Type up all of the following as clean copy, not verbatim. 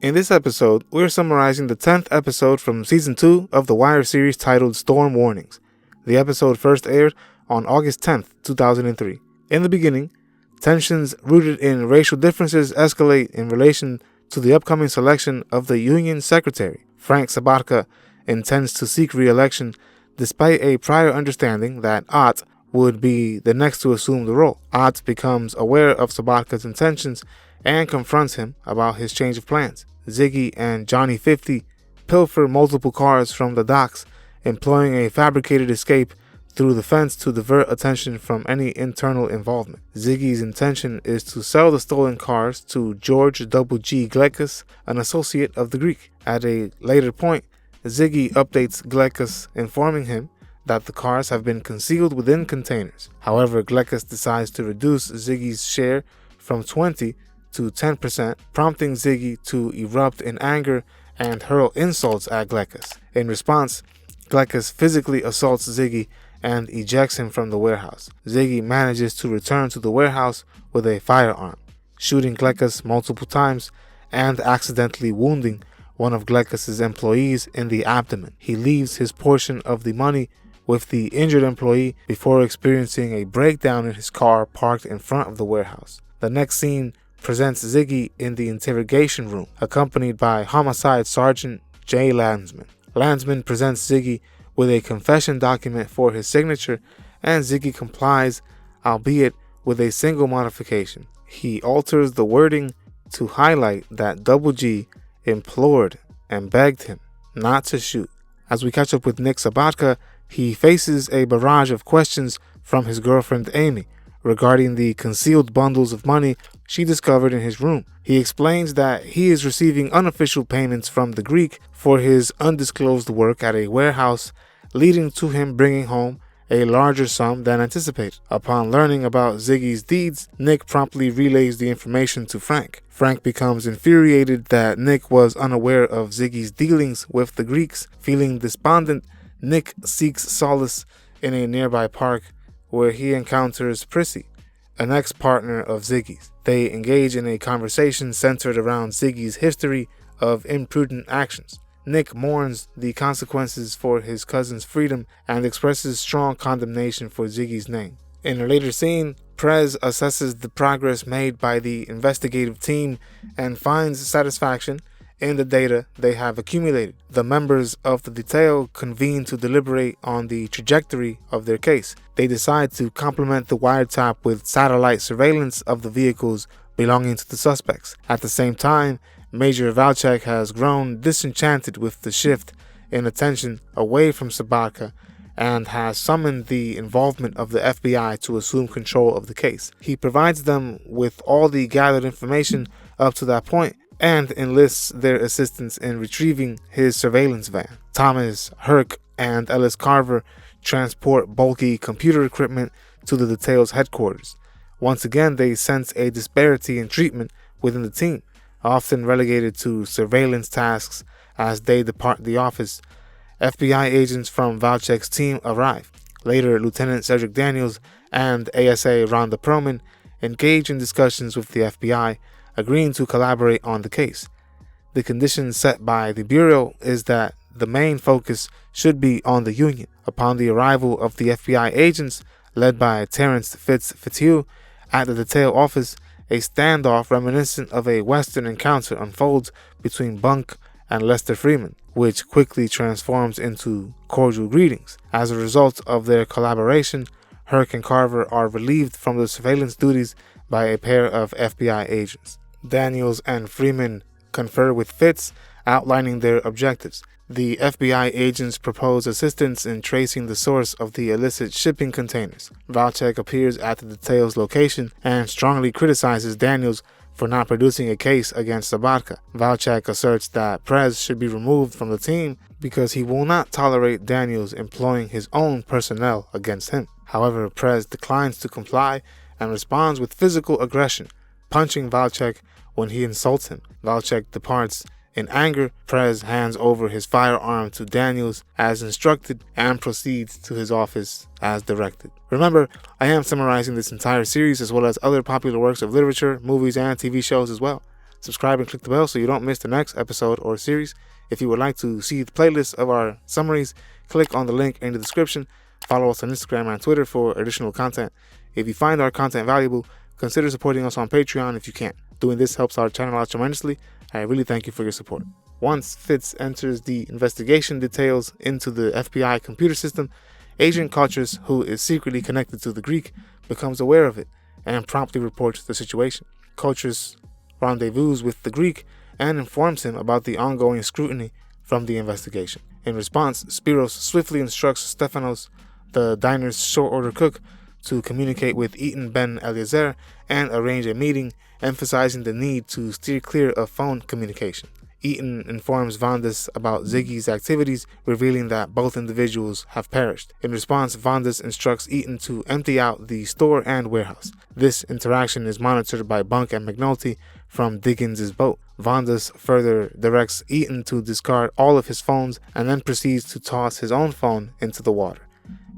In this episode, we're summarizing the 10th episode from Season 2 of the Wire series titled Storm Warnings. The episode first aired on August 10th, 2003. In the beginning, tensions rooted in racial differences escalate in relation to the upcoming selection of the Union Secretary. Frank Sabatka intends to seek re-election despite a prior understanding that Ott would be the next to assume the role. Ott becomes aware of Sabatka's intentions and confronts him about his change of plans. Ziggy and Johnny 50 pilfer multiple cars from the docks, employing a fabricated escape through the fence to divert attention from any internal involvement. Ziggy's intention is to sell the stolen cars to George G. Glekas, an associate of the Greek. At a later point, Ziggy updates Glekas, informing him that the cars have been concealed within containers. However, Glekas decides to reduce Ziggy's share from 20 to 10%, prompting Ziggy to erupt in anger and hurl insults at Glekas. In response, Glekas physically assaults Ziggy and ejects him from the warehouse. Ziggy manages to return to the warehouse with a firearm, shooting Glekas multiple times and accidentally wounding one of Glekas's employees in the abdomen. He leaves his portion of the money with the injured employee before experiencing a breakdown in his car parked in front of the warehouse. The next scene presents Ziggy in the interrogation room, accompanied by Homicide Sergeant J. Landsman. Landsman presents Ziggy with a confession document for his signature, and Ziggy complies, albeit with a single modification. He alters the wording to highlight that Double G implored and begged him not to shoot. As we catch up with Nick Sabatka, he faces a barrage of questions from his girlfriend Amy regarding the concealed bundles of money she discovered in his room. He explains that he is receiving unofficial payments from the Greek for his undisclosed work at a warehouse, leading to him bringing home a larger sum than anticipated. Upon learning about Ziggy's deeds, Nick promptly relays the information to Frank. Frank becomes infuriated that Nick was unaware of Ziggy's dealings with the Greeks. Feeling despondent, Nick seeks solace in a nearby park where he encounters Prissy, an ex-partner of Ziggy's. They engage in a conversation centered around Ziggy's history of imprudent actions. Nick mourns the consequences for his cousin's freedom and expresses strong condemnation for Ziggy's name. In a later scene, Prez assesses the progress made by the investigative team and finds satisfaction in the data they have accumulated. The members of the detail convene to deliberate on the trajectory of their case. They decide to complement the wiretap with satellite surveillance of the vehicles belonging to the suspects. At the same time, Major Valchek has grown disenchanted with the shift in attention away from Sabatka and has summoned the involvement of the FBI to assume control of the case. He provides them with all the gathered information up to that point and enlists their assistance in retrieving his surveillance van. Thomas, Herc, and Ellis Carver transport bulky computer equipment to the detail's headquarters. Once again, they sense a disparity in treatment within the team, often relegated to surveillance tasks as they depart the office. FBI agents from Valchek's team arrive. Later, Lieutenant Cedric Daniels and ASA Rhonda Perlman engage in discussions with the FBI, agreeing to collaborate on the case. The condition set by the Bureau is that the main focus should be on the Union. Upon the arrival of the FBI agents, led by Terrence Fitzhugh, at the detail office, a standoff reminiscent of a Western encounter unfolds between Bunk and Lester Freeman, which quickly transforms into cordial greetings. As a result of their collaboration, Herc and Carver are relieved from the surveillance duties by a pair of FBI agents. Daniels and Freeman confer with Fitz, outlining their objectives. The FBI agents propose assistance in tracing the source of the illicit shipping containers. Valchek appears at the detail's location and strongly criticizes Daniels for not producing a case against Sabatka. Valchek asserts that Prez should be removed from the team because he will not tolerate Daniels employing his own personnel against him. However, Prez declines to comply and responds with physical aggression, punching Valchek when he insults him. Valchek departs. In anger, Prez hands over his firearm to Daniels as instructed and proceeds to his office as directed. Remember, I am summarizing this entire series as well as other popular works of literature, movies, and TV shows as well. Subscribe and click the bell so you don't miss the next episode or series. If you would like to see the playlist of our summaries, click on the link in the description. Follow us on Instagram and Twitter for additional content. If you find our content valuable, consider supporting us on Patreon if you can. Doing this helps our channel out tremendously. I really thank you for your support. Once Fitz enters the investigation details into the FBI computer system, Agent Kochers, who is secretly connected to the Greek, becomes aware of it and promptly reports the situation. Kochers rendezvous with the Greek and informs him about the ongoing scrutiny from the investigation. In response, Spiros swiftly instructs Stefanos, the diner's short-order cook, to communicate with Eaton Ben Eliezer and arrange a meeting, emphasizing the need to steer clear of phone communication. Eaton informs Vandas about Ziggy's activities, revealing that both individuals have perished. In response, Vandas instructs Eaton to empty out the store and warehouse. This interaction is monitored by Bunk and McNulty from Diggins' boat. Vandas further directs Eaton to discard all of his phones and then proceeds to toss his own phone into the water.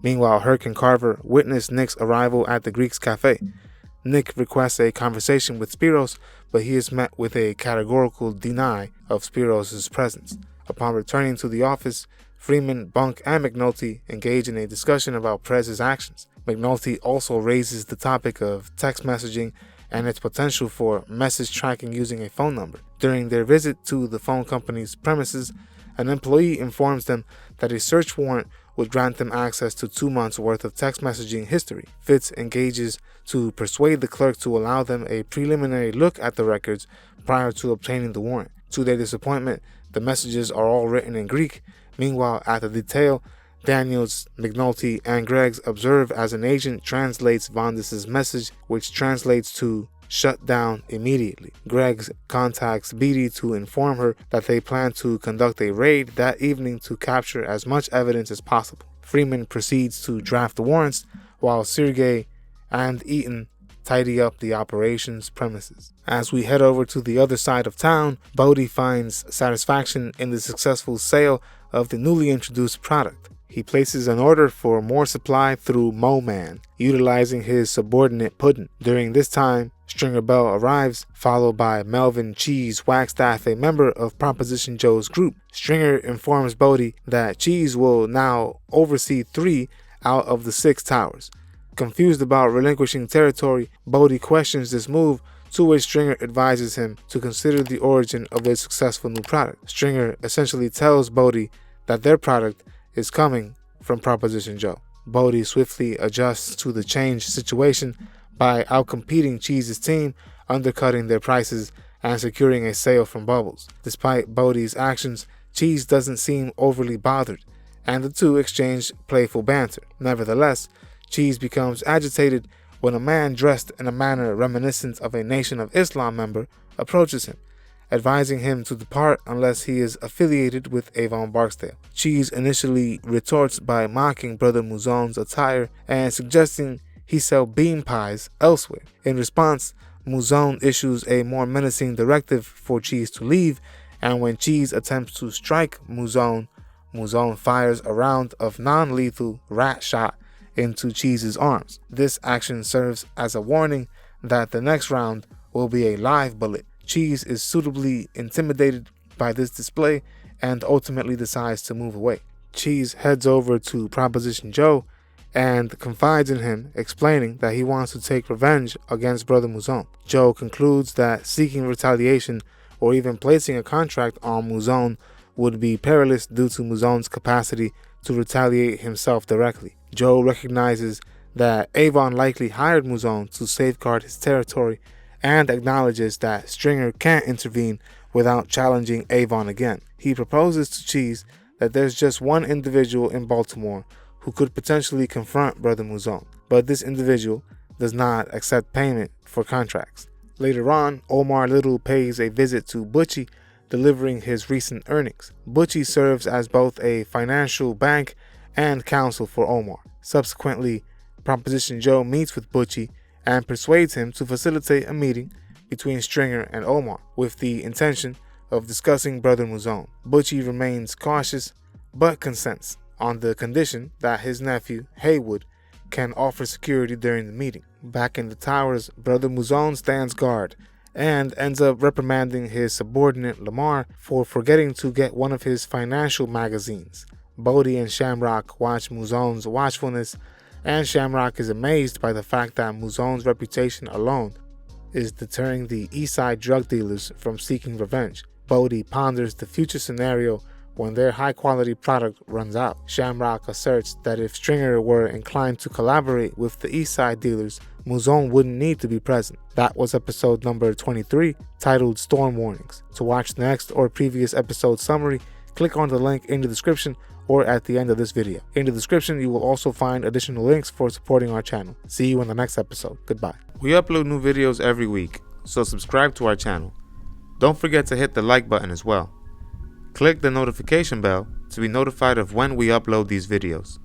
Meanwhile, Herc and Carver witness Nick's arrival at the Greek's cafe. Nick requests a conversation with Spiros, but he is met with a categorical deny of Spiros' presence. Upon returning to the office, Freeman, Bunk, and McNulty engage in a discussion about Prez's actions. McNulty also raises the topic of text messaging and its potential for message tracking using a phone number. During their visit to the phone company's premises, an employee informs them that a search warrant would grant them access to 2 months' worth of text messaging history. Fitz engages to persuade the clerk to allow them a preliminary look at the records prior to obtaining the warrant. To their disappointment, the messages are all written in Greek. Meanwhile, at the detail, Daniels, McNulty, and Greggs observe as an agent translates Vandas' message, which translates to "shut down immediately." Greggs contacts Beatty to inform her that they plan to conduct a raid that evening to capture as much evidence as possible. Freeman proceeds to draft the warrants, while Sergei and Eaton tidy up the operations premises. As we head over to the other side of town, Bodhi finds satisfaction in the successful sale of the newly introduced product. He places an order for more supply through Mo Man, utilizing his subordinate Puddin'. During this time, Stringer Bell arrives, followed by Melvin Cheese Wagstaff, a member of Proposition Joe's group. Stringer informs Bodhi that Cheese will now oversee 3 out of the 6 towers. Confused about relinquishing territory, Bodhi questions this move, to which Stringer advises him to consider the origin of their successful new product. Stringer essentially tells Bodhi that their product is coming from Proposition Joe. Bodhi swiftly adjusts to the changed situation by outcompeting Cheese's team, undercutting their prices, and securing a sale from Bubbles. Despite Bodhi's actions, Cheese doesn't seem overly bothered, and the two exchange playful banter. Nevertheless, Cheese becomes agitated when a man dressed in a manner reminiscent of a Nation of Islam member approaches him, advising him to depart unless he is affiliated with Avon Barksdale. Cheese initially retorts by mocking Brother Mouzon's attire and suggesting he sell bean pies elsewhere. In response, Mouzon issues a more menacing directive for Cheese to leave, and when Cheese attempts to strike Mouzon, Mouzon fires a round of non-lethal rat shot into Cheese's arms. This action serves as a warning that the next round will be a live bullet. Cheese is suitably intimidated by this display and ultimately decides to move away. Cheese heads over to Proposition Joe and confides in him, explaining that he wants to take revenge against Brother Mouzon. Joe concludes that seeking retaliation or even placing a contract on Mouzon would be perilous due to Mouzon's capacity to retaliate himself directly. Joe recognizes that Avon likely hired Mouzon to safeguard his territory and acknowledges that Stringer can't intervene without challenging Avon again. He proposes to Cheese that there's just one individual in Baltimore who could potentially confront Brother Mouzon, but this individual does not accept payment for contracts. Later on, Omar Little pays a visit to Butchie, delivering his recent earnings. Butchie serves as both a financial bank and counsel for Omar. Subsequently, Proposition Joe meets with Butchie and persuades him to facilitate a meeting between Stringer and Omar with the intention of discussing Brother Mouzon. Butchie remains cautious but consents on the condition that his nephew, Haywood, can offer security during the meeting. Back in the towers, Brother Mouzon stands guard and ends up reprimanding his subordinate Lamar for forgetting to get one of his financial magazines. Bodhi and Shamrock watch Muzon's watchfulness, and Shamrock is amazed by the fact that Muzon's reputation alone is deterring the Eastside drug dealers from seeking revenge. Bodhi ponders the future scenario when their high-quality product runs out. Shamrock asserts that if Stringer were inclined to collaborate with the Eastside dealers, Muzon wouldn't need to be present. That was episode number 23, titled Storm Warnings. To watch the next or previous episode summary, click on the link in the description or at the end of this video. In the description, you will also find additional links for supporting our channel. See you in the next episode. Goodbye. We upload new videos every week, so subscribe to our channel. Don't forget to hit the like button as well. Click the notification bell to be notified of when we upload these videos.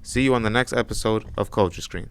See you on the next episode of Culture Screen.